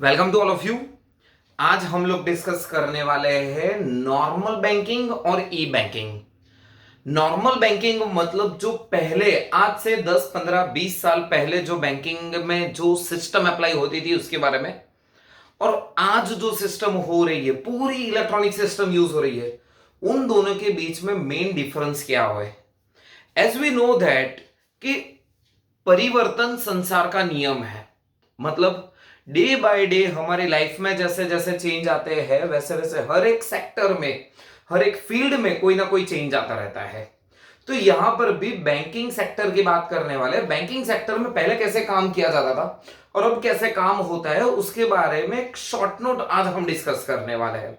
Welcome to all of you. आज हम लोग डिस्कस करने वाले हैं नॉर्मल बैंकिंग और ई बैंकिंग। नॉर्मल बैंकिंग मतलब जो पहले आज से 10, 15, 20 साल पहले जो बैंकिंग में जो सिस्टम अप्लाई होती थी उसके बारे में, और आज जो सिस्टम हो रही है पूरी इलेक्ट्रॉनिक सिस्टम यूज हो रही है, उन दोनों के बीच में मेन डिफरेंस क्या है। एज वी नो दैट कि परिवर्तन संसार का नियम है। मतलब डे बाय डे हमारी लाइफ में जैसे जैसे चेंज आते हैं वैसे वैसे हर एक सेक्टर में, हर एक फील्ड में कोई ना कोई चेंज आता रहता है। तो यहां पर भी बैंकिंग सेक्टर की बात करने वाले। बैंकिंग सेक्टर में पहले कैसे काम किया जाता था और अब कैसे काम होता है उसके बारे में एक शॉर्ट नोट आज हम डिस्कस करने वाले हैं।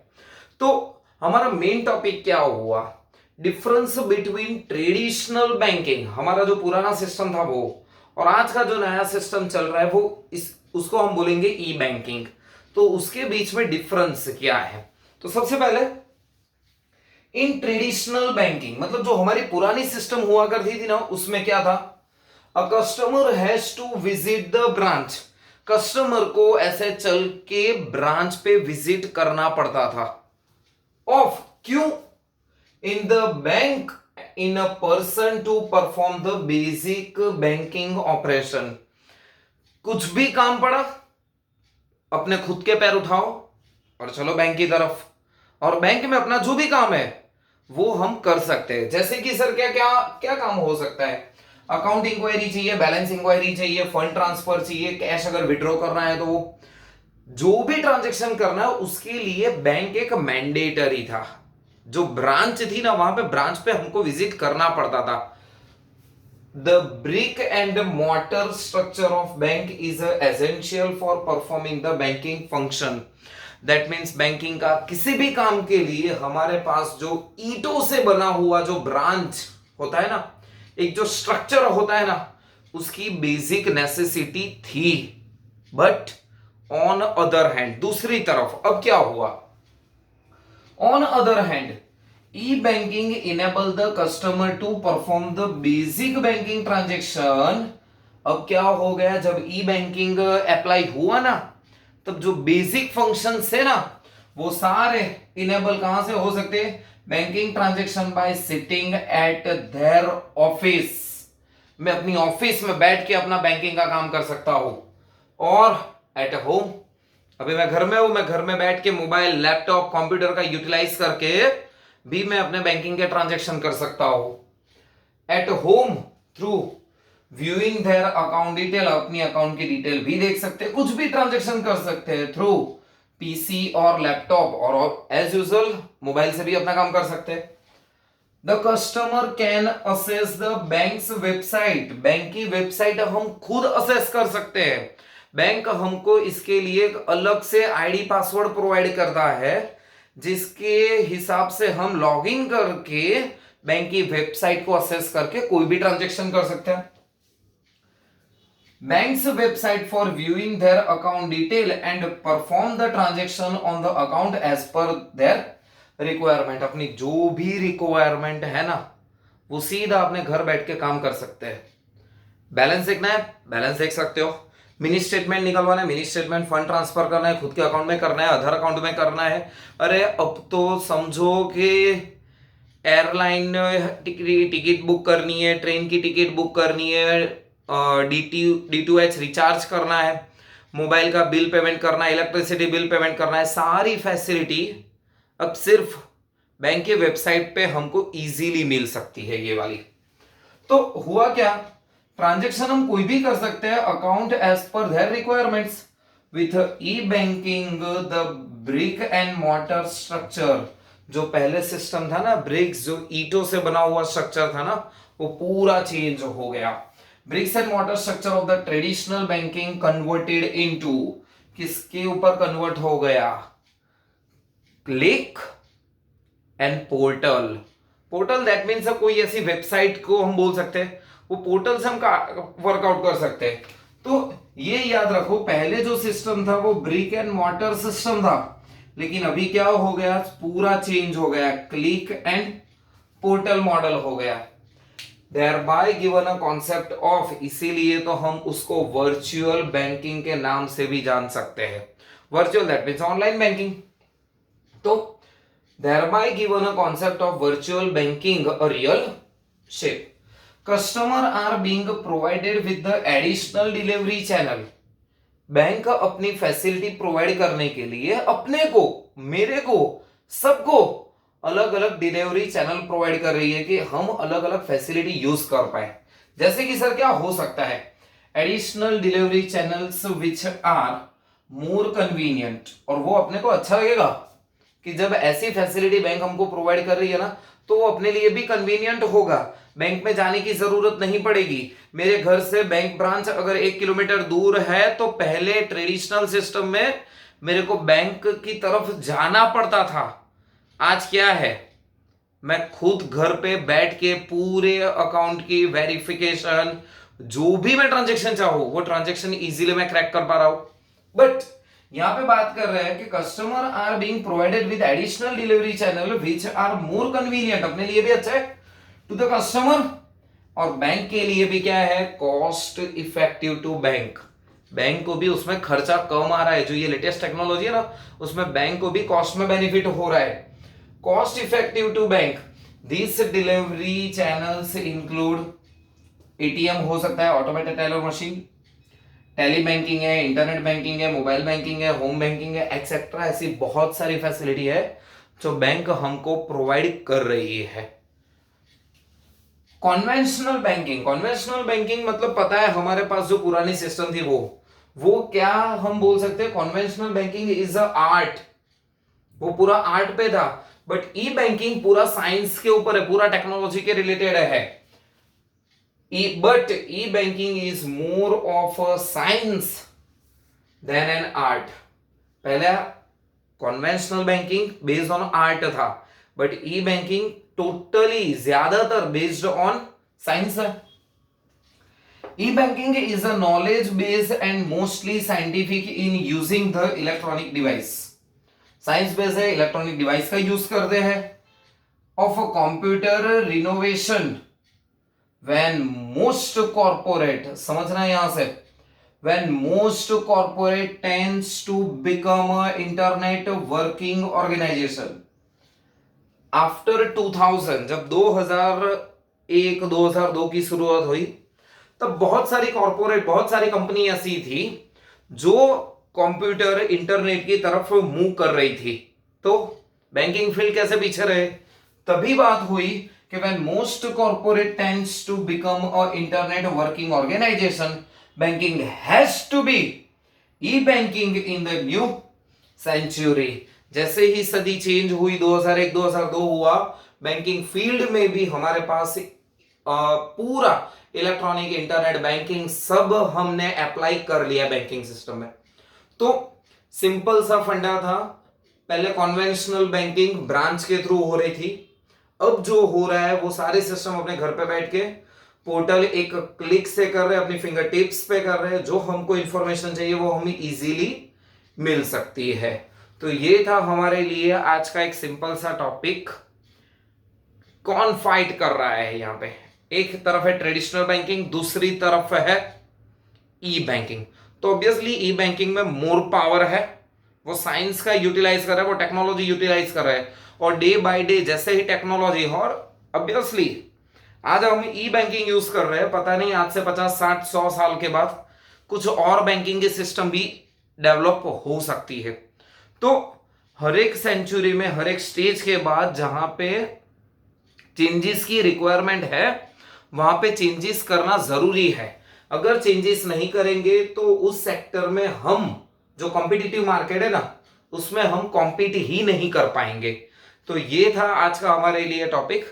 तो हमारा मेन टॉपिक क्या हुआ, डिफरेंस बिटवीन ट्रेडिशनल बैंकिंग, हमारा जो पुराना सिस्टम था वो, और आज का जो नया सिस्टम चल रहा है वो उसको हम बोलेंगे ई बैंकिंग। तो उसके बीच में डिफरेंस क्या है। तो सबसे पहले इन ट्रेडिशनल बैंकिंग मतलब जो हमारी पुरानी सिस्टम हुआ करती थी ना, उसमें क्या था, a customer has to visit the branch. Customer को ऐसे चल के ब्रांच पे विजिट करना पड़ता था। ऑफ क्यों, in the bank in a person to perform the basic banking operation. कुछ भी काम पड़ा, अपने खुद के पैर उठाओ और चलो बैंक की तरफ, और बैंक में अपना जो भी काम है वो हम कर सकते हैं। जैसे कि सर क्या क्या क्या काम हो सकता है, अकाउंट इंक्वायरी चाहिए, बैलेंस इंक्वायरी चाहिए, फंड ट्रांसफर चाहिए, कैश अगर विड्रॉ करना है तो वो जो भी ट्रांजेक्शन करना है उसके लिए बैंक एक मैंडेटरी था। जो ब्रांच थी ना, वहां पे ब्रांच पे हमको विजिट करना पड़ता था। The brick and mortar structure of bank is essential for performing the banking function. That means banking का किसी भी काम के लिए हमारे पास जो ईंटों से बना हुआ जो ब्रांच होता है ना, एक जो स्ट्रक्चर होता है ना, उसकी बेसिक नेसेसिटी थी। बट ऑन अदर हैंड, दूसरी तरफ अब क्या हुआ, on other hand e-banking enable the customer to perform the basic banking transaction। अब क्या हो गया, जब e-banking अप्लाई हुआ ना, तब जो बेसिक फंक्शन है ना वो सारे इनेबल कहां से हो सकते हैं, banking transaction bye sitting at their office. मैं अपनी ऑफिस में बैठ के अपना बैंकिंग का काम कर सकता हूं, और एट होम, अभी मैं घर में हूं, मैं घर में बैठ के मोबाइल, लैपटॉप, कंप्यूटर का यूटिलाइज करके भी मैं अपने बैंकिंग के ट्रांजैक्शन कर सकता हूं। At home through viewing their account detail, अपनी अकाउंट की डिटेल भी देख सकते हैं, कुछ भी ट्रांजैक्शन कर सकते हैं थ्रू पीसी और लैपटॉप, और एज यूजुअल मोबाइल से भी अपना काम कर सकते हैं। The customer can assess the banks website, bank की वेबसाइट हम खुद असेस कर सकते हैं। बैंक हमको इसके लिए एक अलग से आईडी पासवर्ड प्रोवाइड करता है, जिसके हिसाब से हम लॉगिन करके बैंक की वेबसाइट को असेस करके कोई भी ट्रांजैक्शन कर सकते हैं। Banks website for viewing their account detail and perform the transaction on the account as per their requirement. अपनी जो भी रिक्वायरमेंट है ना, वो सीधा अपने घर बैठ के काम कर सकते हैं। बैलेंस देखना है, बैलेंस देख सकते हो, मिनी स्टेटमेंट निकलवाना है, मिनी स्टेटमेंट, फंड ट्रांसफर करना है, खुद के अकाउंट में करना है, अदर अकाउंट में करना है। अरे अब तो समझो कि एयरलाइन टिकट बुक करनी है, ट्रेन की टिकट बुक करनी है, D2H रिचार्ज करना है, मोबाइल का बिल पेमेंट करना है, इलेक्ट्रिसिटी बिल पेमेंट करना है, सारी फैसिलिटी अब सिर्फ बैंक के वेबसाइट पे हमको इजीली मिल सकती है ये वाली। तो हुआ क्या, ट्रांजैक्शन हम कोई भी कर सकते हैं, account as per their requirements. With e banking the brick and mortar structure, जो पहले सिस्टम था ना, ब्रिक्स जो ईंटों से बना हुआ स्ट्रक्चर था ना, वो पूरा चेंज हो गया। Bricks and mortar structure of the traditional banking converted into, किसके ऊपर कन्वर्ट हो गया, click and portal. Portal that means कोई ऐसी वेबसाइट को हम बोल सकते हैं, वो पोर्टल से हम वर्कआउट कर सकते हैं। तो ये याद रखो, पहले जो सिस्टम था वो ब्रिक एंड मॉर्टर सिस्टम था, लेकिन अभी क्या हो गया, पूरा चेंज हो गया, क्लिक एंड पोर्टल मॉडल हो गया। thereby given a concept of, इसीलिए तो हम उसको वर्चुअल बैंकिंग के नाम से भी जान सकते हैं। Virtual that means online banking. तो thereby given a concept of virtual banking a real shape. Customer are being provided with the additional delivery channel. Bank अपनी फैसिलिटी प्रोवाइड करने के लिए अपने को, मेरे को, सबको अलग अलग डिलीवरी चैनल प्रोवाइड कर रही है कि हम अलग अलग फैसिलिटी यूज कर पाए। जैसे कि सर क्या हो सकता है? Additional delivery channels which are more convenient, और वो अपने को अच्छा लगेगा कि जब ऐसी फैसिलिटी बैंक हमको प्रोवाइड कर रही है ना, तो वो अपने लिए भी कन्वीनियंट होगा। बैंक में जाने की जरूरत नहीं पड़ेगी। मेरे घर से बैंक ब्रांच अगर 1 किलोमीटर दूर है तो पहले ट्रेडिशनल सिस्टम में मेरे को बैंक की तरफ जाना पड़ता था। आज क्या है, मैं खुद घर पे बैठ के पूरे अकाउंट की वेरिफिकेशन, जो भी मैं ट्रांजेक्शन चाहूं वो ट्रांजेक्शन इजीली मैं क्रैक कर पा रहा हूं। बट यहां पे बात कर रहे हैं कि customer are being provided with additional delivery channel which are more convenient, अपने लिए भी अच्छा है टू द कस्टमर, और बैंक के लिए भी क्या है, cost effective to bank. Bank को भी उसमें खर्चा कम आ रहा है। जो ये लेटेस्ट टेक्नोलॉजी है ना, उसमें बैंक को भी कॉस्ट में बेनिफिट हो रहा है। Cost effective to bank. This delivery channels include ATM हो सकता है, automated teller machine, tele banking है, इंटरनेट बैंकिंग है, मोबाइल बैंकिंग है, होम बैंकिंग है, एक्सेट्रा। ऐसी बहुत सारी फैसिलिटी है जो बैंक हमको प्रोवाइड कर रही है। कॉन्वेंशनल बैंकिंग, कॉन्वेंशनल बैंकिंग मतलब पता है हमारे पास जो पुरानी सिस्टम थी वो क्या हम बोल सकते हैं, conventional banking is a art, वो पूरा आर्ट पे था। बट ई बैंकिंग पूरा साइंस के ऊपर है, पूरा टेक्नोलॉजी के रिलेटेड है। But e banking is more of a science than an art. पहले conventional banking based on art था, बट ई बैंकिंग टोटली ज्यादातर बेस्ड ऑन साइंस है। E banking is a knowledge based and mostly scientific in using the electronic device. Science based है, electronic device का use करते हैं। Of a computer renovation when most corporate, समझना है यहां से, when most corporate tends to become a internet working organization after 2000, जब 2001 2002 की शुरुआत हुई, तब बहुत सारी कॉर्पोरेट, बहुत सारी कंपनी ऐसी थी जो कंप्यूटर इंटरनेट की तरफ मूव कर रही थी। तो बैंकिंग फील्ड कैसे पीछे रहे? तभी बात हुई कि when most corporate tends to become a internet working organization, banking has to be e-banking in the new century। जैसे ही सदी चेंज हुई, 2001 2002 हुआ, बैंकिंग फील्ड में भी हमारे पास पूरा इलेक्ट्रॉनिक इंटरनेट बैंकिंग सब हमने अप्लाई कर लिया बैंकिंग सिस्टम में। तो सिंपल सा फंडा था, पहले कॉन्वेंशनल बैंकिंग ब्रांच के थ्रू हो रही थी, अब जो हो रहा है वो सारे सिस्टम अपने घर पे बैठ के पोर्टल एक क्लिक से कर रहे हैं, अपनी फिंगर टिप्स पे कर रहे हैं। जो हमको इंफॉर्मेशन चाहिए वो हमें इजीली मिल सकती है। तो ये था हमारे लिए आज का एक सिंपल सा टॉपिक। कौन फाइट कर रहा है यहाँ पे? एक तरफ है ट्रेडिशनल बैंकिंग, दूसरी तरफ है ई बैंकिंग। तो ऑब्वियसली ई बैंकिंग में मोर पावर है, वो साइंस का यूटिलाइज कर रहा है, वो टेक्नोलॉजी यूटिलाइज कर रहा है, और डे बाय डे जैसे ही टेक्नोलॉजी, और ऑब्वियसली आज हम ई बैंकिंग यूज कर रहे हैं, पता नहीं आज से 50 60 100 साल के बाद कुछ और बैंकिंग के सिस्टम भी डेवलप हो सकती है। तो हर एक सेंचुरी में, हर एक स्टेज के बाद जहां पे चेंजेस की रिक्वायरमेंट है, वहां पे चेंजेस करना जरूरी है। अगर चेंजेस नहीं करेंगे तो उस सेक्टर में हम, जो कॉम्पिटिटिव मार्केट है ना, उसमें हम कॉम्पीट ही नहीं कर पाएंगे। तो ये था आज का हमारे लिए टॉपिक।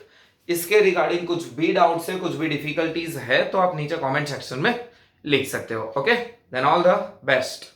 इसके रिगार्डिंग कुछ भी डाउट्स है, कुछ भी डिफिकल्टीज है, तो आप नीचे कमेंट सेक्शन में लिख सकते हो। Okay, then all the best.